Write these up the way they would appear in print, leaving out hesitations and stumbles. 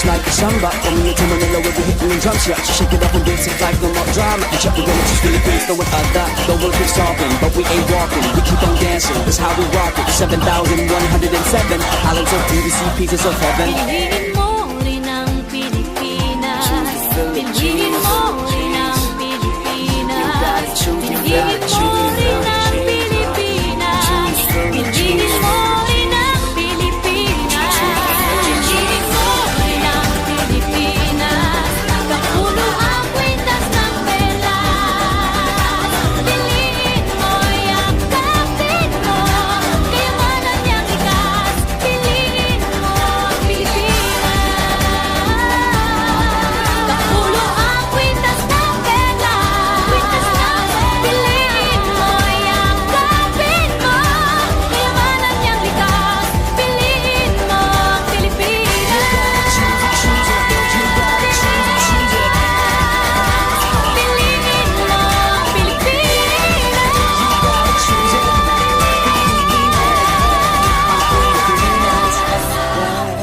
just like samba. Coming into Manila with the hitting and drum shot. She shake it up and dance it like no more drama. And check the women, she's Philippines, throwing a dot. The world keeps talking, but we ain't walking. We keep on dancing, that's how we rock it. 7,107 islands of beauty, pieces of heaven. Piliin mo rin ang Pilipinas. Piliin mo rin ang Pilipinas. Piliin mo rin ang Pilipinas. Piliin mo rin ang Pilipinas. Piliin mo rin ang Pilipinas. Kapulo ang kwintas ng pelas. Piliin mo, yakapin mo. Kayamanan niyang likas. Piliin mo ang Pilipinas. Kapulo ang kwintas ng pelas. Piliin mo, yakapin mo. Kayamanan niyang likas. Piliin mo ang Pilipinas. Piliin mo ang Pilipinas.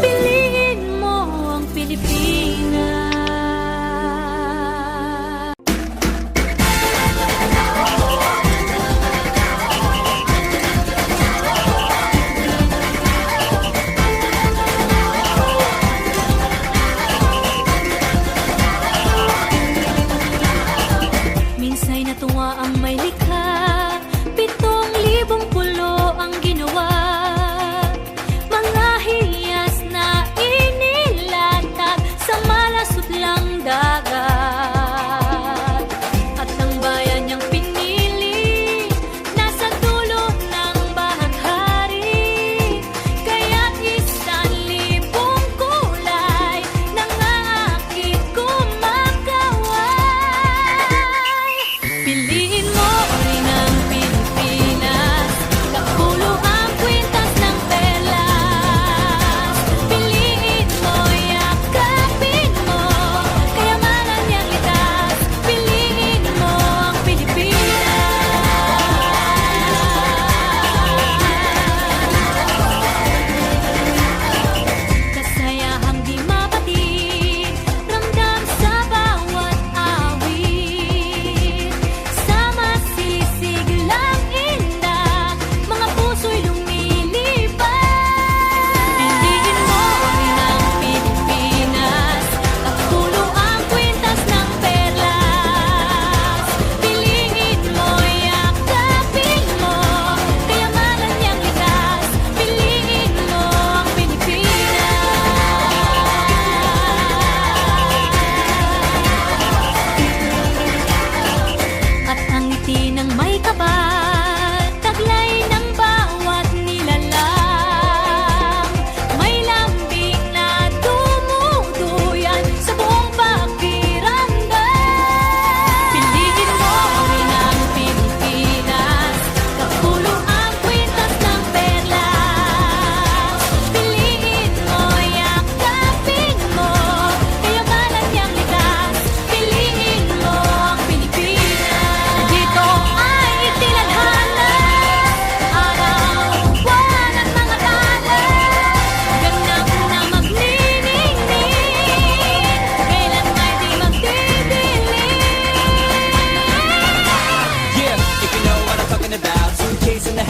Piliin mo ang Pilipinas. Minsa'y natuwa ang may likha, 7,000 pulo ang ginawa. Mga hiyas na inilatag sa malasutlang dagat. At ang bayan niyang pinili, nasa dulo ng bahaghari. Kaya't 1,000 kulay nangangakit kumakaway. Piliin mo rin ang Pilipinas. Kapulo ang kwintas ng pelas. Piliin mo, yakapin mo. Kayamanan niyang likas. Piliin mo ang Pilipinas. Kasayahang di mapatid, ramdam sa bawat awit. Sama sisiglang indak, mga puso'y lumilipad. Piliin mo rin ang Pilipinas. Kapulo ang kwintas ng perlas. Piliin mo, yakapin mo. Kayamanan niyang likas. Piliin mo ang Pilipinas. At ang ngiti ng may kapal, taglay ng bawat nilalang. May lambing na dumuduyan sa buong pakiramdam. Piliin mo rin ang Pilipinas. Kapulo ang kwintas ng perlas. Piliin mo, yakapin mo. Kayamanan niyang likas. Piliin mo ang Pilipinas. Dito ay itinadhana, araw-buwan at mga tala. Ganap na magniningning, kailan may di magdidilim. Yeah, if you know what I'm talking about, suitcase in the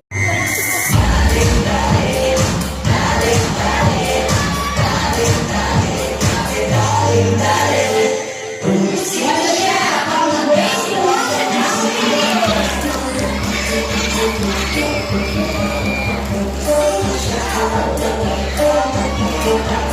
Thank you.